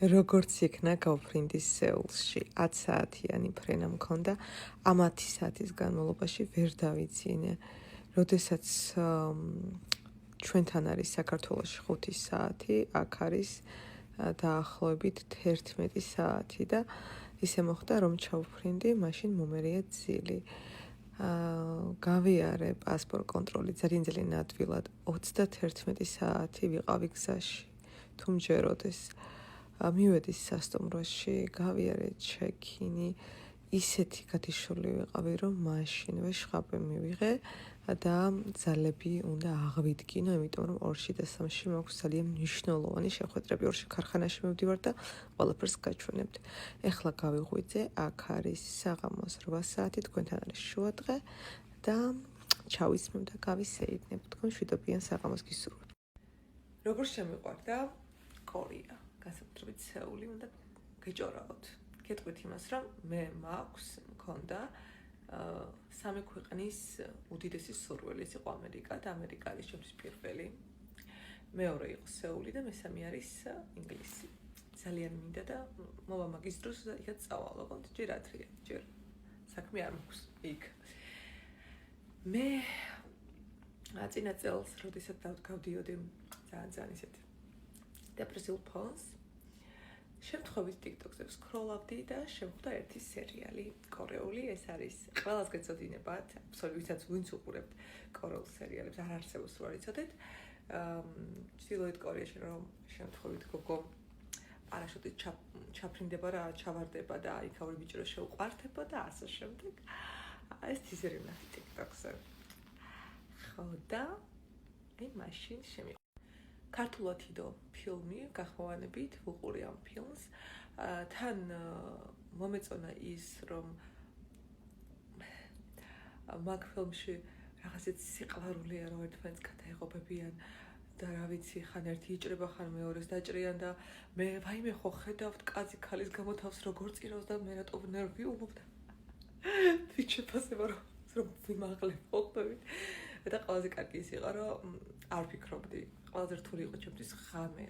როგორც იქნა გავფრინდის სეულში 10 საათიანი ფრენა მქონდა ამ 10 საათის განმავლობაში ვერ დავიძინე როდესაც ჩვენთან არის საქართველოში 5 საათი აქ არის დაახლოებით 11 საათი და ისე მოხდა რომ ჩავფრინდი მაშინ მომერია ძილი გავიარე პასპორტ კონტროლი ძალიან ადვილად 31 საათი ვიყავი გზაში თუ მჯეროდეს მივედი სასტუმროში, გავიარე ჩეკინი, ისეთი გათიშული ვიყავი, რომ მაშინვე შხაპი მივიღე და ძალები უნდა აღვიდგინო, იმიტომ რომ 2-ში და 3-ში მაქვს ძალიან მნიშვნელოვანი შეხვედრები, 2-ში ქარხანაში მივდივარ და ყველაფერს გაჩვენებთ. ეხლა გავიღვიძე, აქ არის საღამოს 8 საათი, თქვენთან არის შუადღე და ჩავისმევ და გავისეირნებ. თქვენ შვიდობიან საღამოს გისურვებთ. როგორ შემიყვარდა კორეა? განსაკუთრებით სეული უნდა გეჭორავოთ. გეტყვით იმას, რომ მე მქონდა სამი ქვეყნის უდიდესი სურვილი, ის იყო ამერიკა და ამერიკა არის ჩემთვის პირველი. მეორე იყო სეული და მესამე არის ინგლისი. ძალიან მინდა და მოვა მაგის დროს იქაც წავალ, ოღონდ ჯერ ადრეა, ჯერ საქმე არ მაქვს იქ. მე წინა წელს, როდესაც გავდიოდი ძალიან ისეთ დეპრესიულ ფონს შემთხვევით TikTok-ზე სკროლავდი და შემხვდა ერთი სერიალი კორეული, ეს არის ყველას გეცოდინებათ, აბსოლუტურად ვინც უყურებთ კორეულ სერიალებს, არ არსებობს რა იცოდეთ. ჩრდილოეთ კორეაში რომ შემთხვევით გოგო პარაშუტით ჩაფრინდება რა, ჩავარდება და იქაური ბიჭი შეუყვარდება და ასე შემდეგ. ეს თიზერი ვნახე TikTok-ზე. ხო და მაშინ შემი ქართულად იდო ფილმი გახმოვანებით ვუყურე ამ ფილმს თან მომეწონა ის რომ მაგ ფილმში რაღაცა სიყვარულია რომ ერთმანეთს გადაეღობებიან და რა ვიცი ხან ერთი იჭრება ხან მეორეს დაჭრიან და მე ვაიმე ხო ხედავთ კაცი ქალის გამო თავს როგორ წირავს და მე რატო ნერვიულობ და ვიჩეფასება რომ ვიმაღლებ ყოფებით და ყველაზე კარგი ის იყო რომ არ ფიქრობდი ყველაზე რთული იყო ჩემთვის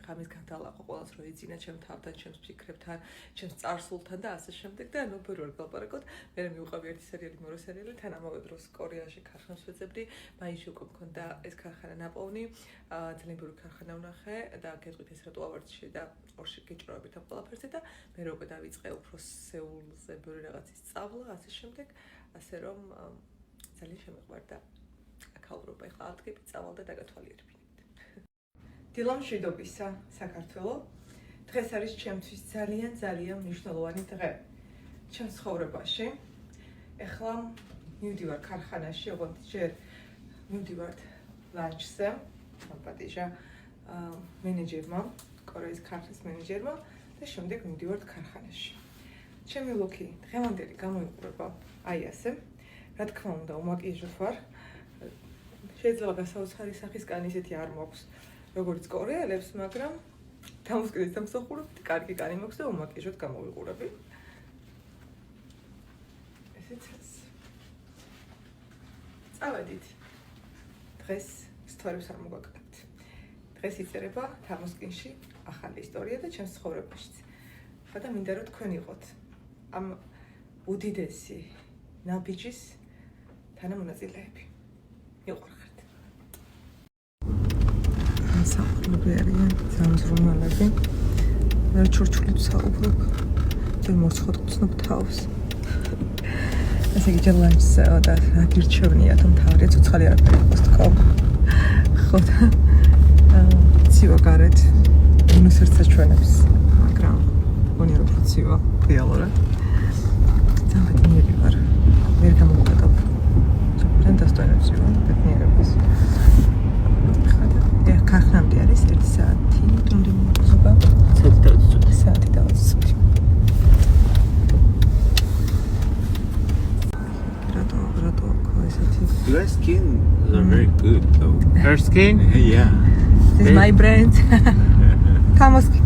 ღამის გადალაყო ყველას რო ეძინა ჩემ თავთან ჩემს ფიქრებთან ჩემს წარსულთან და ასე შემდეგ და ნუ ვერ გლაპარაკოთ მე მივყავი ერთი სერიალი მეორე სერიალი თან ამავე დროს კორეაში ქარხანას ვეძებდი მაინც უკვე მქონდა ეს ქარხანა ნაპოვნი ძალიან ბევრი ქარხანა ვნახე და გეტყვით ეს რატო ავარდში და ორში გეჭროებით ამ ყველაფერზე და მე უკვე დავიწყე უფრო სეულზე ბევრი რაღაცის სწავლა ასე შემდეგ ასე რომ ძალიან შემიყვარდა აქაურობა ეხლა ადგები წავალ და დაგათვალიერებინებთ დილა მშვიდობისა საქართველო დღეს არის ჩემთვის ძალიან მნიშვნელოვანი დღე ჩემს ცხოვრებაში ეხლა მივდივარ ქარხანაში ოღონდ ჯერ მივდივართ ლანჩზე პატიჟა მენეჯერმა კორეის ქარხნის მენეჯერმა და შემდეგ მივდივართ ქარხანაში ჩემი ლუკი დღევანდელი გამოიყურება აი ასე რა თქმა უნდა უმაკიჟოთ ვარ შეიძლება გასაოცარი სახისგან ისეთი არ მაქვს როგორც კორეელებს, მაგრამ დამოსკრით სამსახურობთ, კარგი კანი მაქვს და უმაკიჟოთ გამოვიყურები. ესეც წავედით. დღეს ისტორიებს არ მოგაკეთებთ. დღეს იწერება თამოსკინში ახალი ისტორია და ჩემს ცხოვრებაშიც. და მინდა რომ თქვენ იყოთ ამ უდიდესი ნაბიჯის თანამონაწილეები. მიყურხართ. საუბრობი არიან სამზრუნველები მე ჩურჩულით საუბრობ და მოცხოთქცნობ თავს ესე იგი ჯელანჩზე და გირჩევნია თუ თავი ცოცხალი არაფერი იყოს თქო ხო და ცივა გარეთ უნივერსიტეტს ჩვენებს მაგრამ გონია რომ ცივა რეალურად ძამეთნიერი ვარ ვერ გამოვაკეთებ ძალიან დასტოინებსიო ბედნიერების ქარხნამდე არის 1 საათი, თუნდე მოგზობა. საათი და 20 წუთი. Rato, Your skin are very good though. Her skin? Yeah. This is my brand. Tamoski.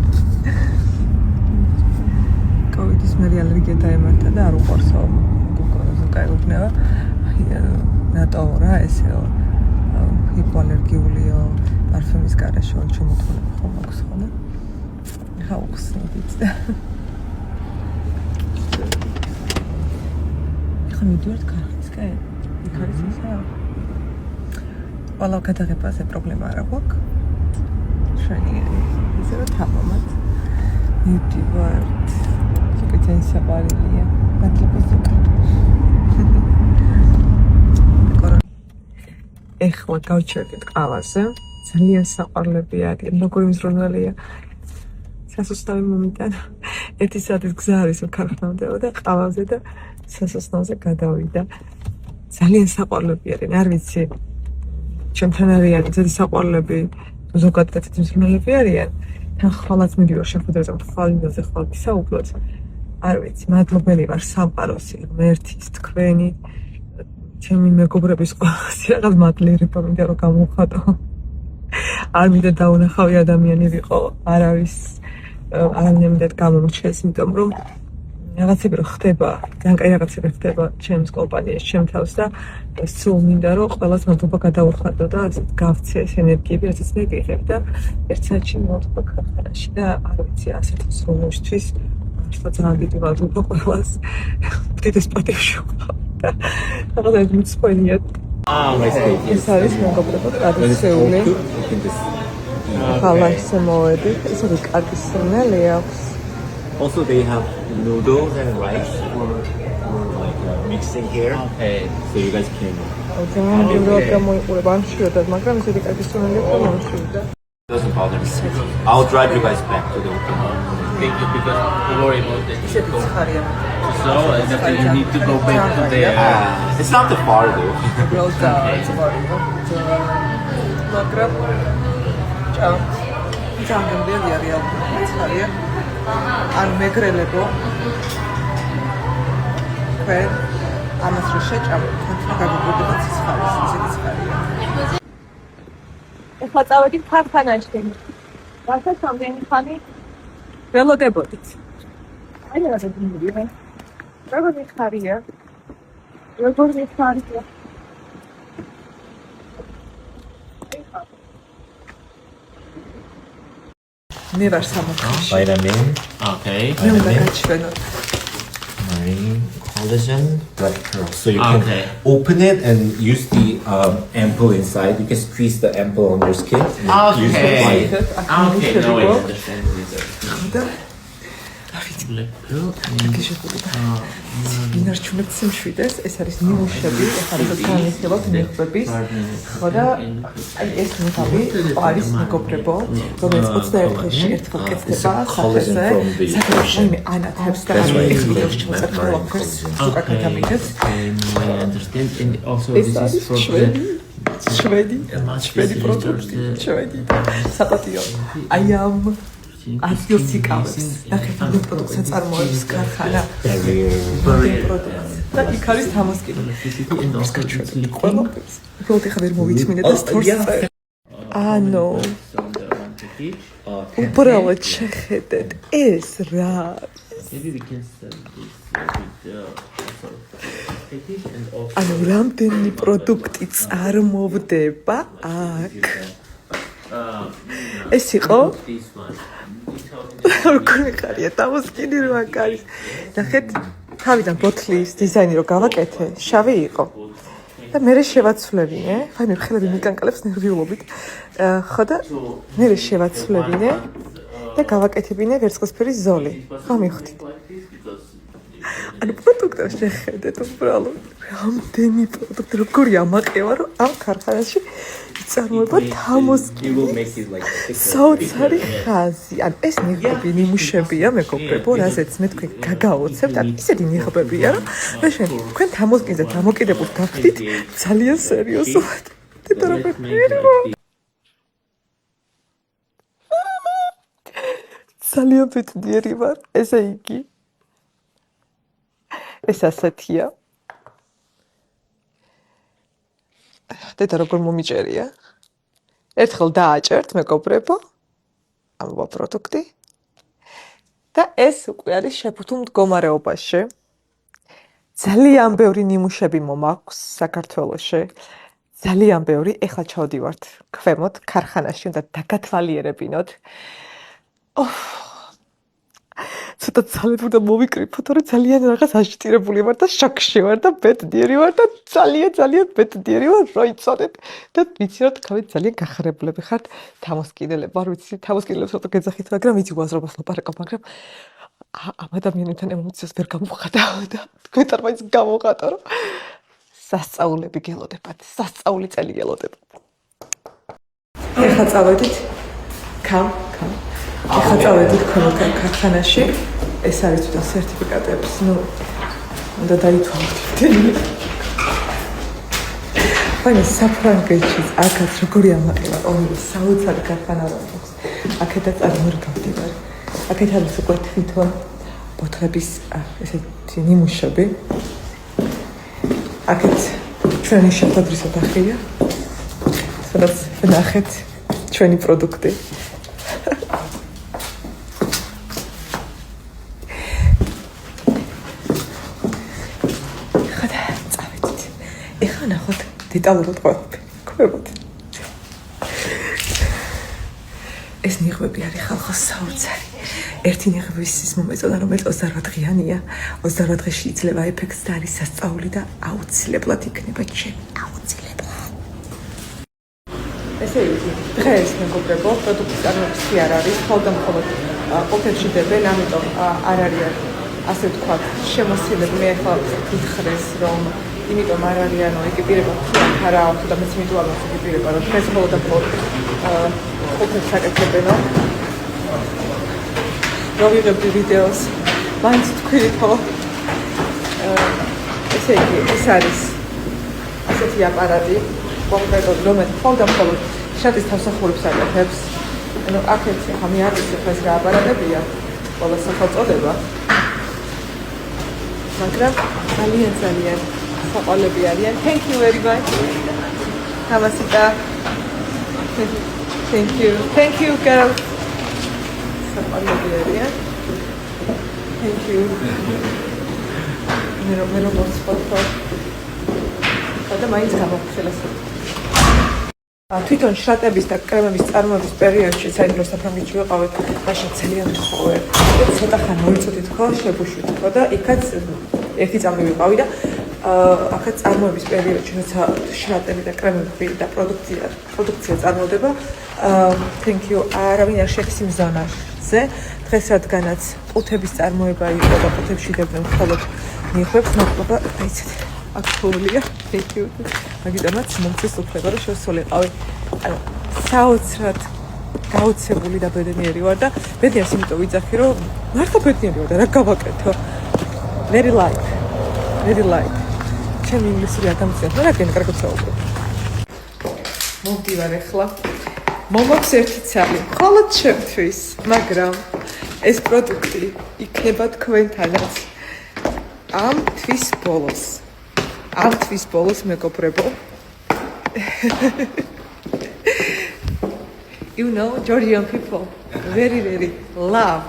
COVID-ის მე ალერგია დაემართა და არ უყურსო. გუგონაზე გაიგებნება. რატო რა ესეო? ჰიპოალერგიულიო. პარფუმის გარშემო ჩემოთხოვნა ხომ აქვს ხოლმე. ხა უხსნით. ხა მიდივართ ქარხნისკენ? იქ არის ისა? ყველა გადაღებაზე პრობლემა არა გვაქვს. შვენიერი. ისე რომ თამამად. მიდივართ. შეგეცენ საყარელია. მადლობა ზოგადად. ეხლა გავჩერდით ყავაზე. ძალიან საყვარლები არიან. როგორი მზრუნველია. სასოსნავი მომიტან. 1 საათის გზა არის ქარხნამდე და ყავაზე და სასოსნავზე გადავიდა. ძალიან საყვარლები არიან. არ ვიცი. ჩემთან არიან ძელი საყვარლები. ზოგადად მზრუნველები არიან. თან ხვალაც მიდივარ შეხვედრაზე, ხვალინაზე ხვალ ვისაუბროთ. არ ვიცი, მადლობელი ვარ სამყაროსი, ღმერთის, თქვენი, ჩემი მეგობრების ყველასი რაღაც მადლიერება მინდა რომ გამოვხატო. არ მინდა დაუნახავი ადამიანი ვიყო, არავის არანაირად გამომრჩეს, იმიტომ რომ რაღაცები რო ხდება, ძალიან კაი რაღაცები ხდება ჩემს კომპანიაში, ჩემ თავს და სულ მინდა რომ ყველას მადლობა გადავუხატო და ასეთ გავცე ეს ენერგიები, რასაც მე გიღებ და ერთ საათში მოვთქვა ქარხანაში და არ ვიცი, ასეთ სროლისთვის მართლა ძალიან დიდი მადლობა ყველას. უდიდეს პატივში ვყავ და რაღაც მიცხვენიათ. ეს არის მეგობრებო, ტრადიციული. ხალა ისე მოვედით, ეს არის კარგი სურნელი აქვს. Also, they have noodles and rice for like mixing here. Okay. So you guys can. ძალიან ბევრად გამოიყურება, ან შევდა, მაგრამ ისეთი კარგი სურნელი აქვს, რომ შევდა. Doesn't bother me. I'll drive you guys back to the hotel. Thank you because we worry about the ისეთი ცხარია. so and after you need to go back to the It's not too far though. უბრალოდ ცხარია. მაგრამ ძალიან გემრიელია რეალურად ცხარია. არ მეგრელებო. თქვენ ამას რო შეჭამთ, თქვენ გაგუბრუნდებათ ცხარის, ისეთი ცხარია. ეხლა წავედით ქარხანაში. რასაც რამდენი ხანი ველოდებოდით. აი რა გინდია. როგორი ხარია? როგორი ხარია? მე ვარ სამოქროში. Vitamin, okay. მე უნდა გაჩვენოთ. marine, collagen, blood pearl. So you can Okay. open it and use the ampoule inside. You can squeeze the ampoule on your skin. And use the Okay. light. Okay, no, I understand და Black pill ვინარჩუნებთ სიმშვიდეს, ეს არის ნიმუშები, ახლა როდესაც განვიხილოთ ნიღბების, ხო და აი ეს ნიღაბი არის მეგობრებო, რომელიც 21 დღეში ერთხელ კეთდება სახეზე, საქართველოში ანათებს და ეხლა ვიდეოში ჩავწერთ ყველა მგერს უკან გადამიდეთ. I understand and also ეს this არის is from შვედი, the შვედი პროდუქტი, შვედი საპატიო. აი ამ ადგილს იკავებს. ნახეთ ამ პროდუქტს წარმოებს ქარხანა. და იქ არის თამასკინი. and also it's liquid ყველაფერს. უბრალოდ ეხლა ვერ მოვიწმინე და სტორს წერ. ანუ on the one package. უბრალოდ შეხედეთ ეს რა. Maybe we can sell this with also package and also ანუ რამდენი პროდუქტი წარმოვდება აქ. ეს იყო this one. როგორ მიყარია თამასკინი რო აქ არის. ნახეთ თავიდან ბოთლის დიზაინი რო გავაკეთე, შავი იყო. და მე შევაცვლებინე, აი მე ხელები მიკანკალებს ნერვიულობით. ხო და მე შევაცვლებინე და გავაკეთებინე ვერცხლისფერი ზოლი. ხო მივხვდით. ანუ პროდუქტებს შეხედეთ უბრალოდ. რამდენი პროდუქტი როგორი ამაყევა რომ ამ ქარხანაში იწარმოება თამასკინი. You will make it like thicker. საოცარი ხაზი. ანუ ეს ნიღბები ნიმუშებია მეგობრებო, რაზეც მე თქვენ გაგაოცებთ. ანუ ისეთი ნიღბებია, რომ მე შენ თქვენ თამასკინზე დამოკიდებულ გახდით ძალიან სერიოზულად. ძალიან ბედნიერი ვარ, ესე იგი. ეს ასეთია. დედა როგორ მომიჭერია? ერთხელ დააჭერთ მეგობრებო. ამბობა პროდუქტი. და ეს უკვე არის შეფუთულ მდგომარეობაში. ძალიან ბევრი ნიმუშები მომაქვს საქართველოში. ძალიან ბევრი. ეხლა ჩავდივართ ქვემოთ ქარხანაში, უნდა დაგათვალიერებინოთ. ცოტა ძალებურ და მოვიკრიფოთ, რომ ძალიან რაღაც აშტირებული ვარ და შოქში ვარ და ბედნიერი ვარ და ძალიან ბედნიერი ვარ, რომ იცოდეთ და ვიცი რომ თქვენ ძალიან გახარებულები ხართ თამოსკინელები, არ ვიცი, თამოსკინელებს რატო გეძახით, მაგრამ ვიცი უაზრობას ლაპარაკობ, მაგრამ ამ ადამიანებთან ემოციას ვერ გამოვხატავ და თქვენ თარმაინც გამოვხატო, რომ სასწაულები გელოდებათ, სასწაული წელი გელოდებათ. ეხლა წავედით კამ ეხლა წავედით ქვემოთ ქარხანაში. ეს არის თვითონ სერტიფიკატების, უნდა დაითვალოთ. ვაი, საფრანგეთში აქაც როგორი ამაყება, ორივე საოცარი ქარხანა რომ აქვს. აქედაც წარმორგავდივარ. აქეთ არის უკვე თვითონ ბოთლების ესეთი ნიმუშები. აქეთ ჩვენი შეხვედრის ოთახია. სადაც ვნახეთ ჩვენი პროდუქტი. ეხლა ნახოთ დეტალურად ყველაფერი. ქვემოთ. ეს ნიღბები არის ხალხოს საოცარი. ერთი ნიღბის ის მომეწონა, რომელიც 28 დღიანია. 28 დღეში იძლევა ეფექტს და არის სასწაული და აუცილებლად იქნება ჩემი. აუცილებლად. ესე იგი, დღეს მეგობრებო, პროდუქტის წარმოების კი არ არის, მხოლოდ ყოფეთში დებენ, ამიტომ არ არის ასე ვთქვათ, შემოსილები. მე ახლა გითხრეს, რომ იმიტომ არ არიანო ეკიპირება არა აქვს და მეც იმიტომ არ მაქვს ეკიპირება, რომ დღეს მხოლოდ ყოფეთს აკეთებენო. რომ ვიღებდი ვიდეოს, მაინც თქვითო. ესე იგი, ეს არის ასეთი აპარატი, კონკრეტულად, რომელიც მხოლოდ შატის თავსახურებს აკეთებს. ანუ აქეთ ახლა მე არ ვიცი ეს რა აპარატებია, ყველა სახელწოდება. მაგრამ ძალიან საყვალები არიან. Thank you very much. Kamasita. Thank you, girl. საყვალები არიან. Thank you. მე რომ მოსწოთო. და მაინც გამოგხსელასო. თვითონ შრატების და კრემების წარმოების პერიოდში საერთოდ საფრანგეთში ვიყავით, მაშინ ძალიან მხოვე. ცოტა ხანი მოიწოდით ხო, შებუშვით ხო და იქაც ერთი წამი ვიყავი და აქაც წარმოების პერიოდში, როცა შრატები და კრემები და პროდუქცია წარმოდება, thank you, არავინ არ შექს იმ ზონაზე. დღეს რადგანაც ყუთების წარმოება იყო და ყუთებში დებდნენ მხოლოდ ნიღბებს, მადლობა, დაიცეთ. აქტუალია, thank you. მაგიტომაც მომწეს უფლება, რომ შევსულიყავი. ანუ საოცრად გაოცებული და ბედნიერი ვარ და ბედნიერს იმიტომ ვიძახი, რომ მართლა ბედნიერი ვარ და რა გავაკეთო. Very light. ჩემი ინგლისური არ დამწიათ, მაგრამ კარგად საუბრობ. მოვდივარ ახლა. მომაქვს ერთი ცალი, მხოლოდ ჩემთვის, მაგრამ ეს პროდუქტი იქნება თქვენთანაც ამ თვის ბოლოს მეგობრებო. You know, Georgian people very love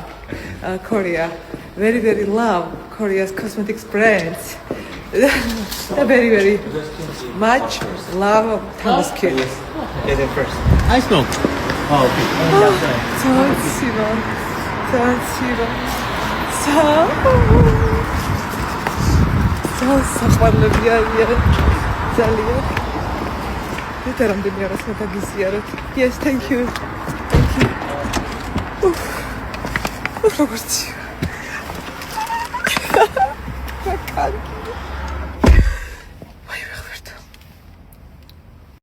Korea. Very love Korea's cosmetics brands. Very much love Tamaskin. Get it first. I smoke. Oh, okay. საყვარლები არიან ძალიან. და რამდენი არას მაგაგიზიაროთ. Yes, thank you. როგორც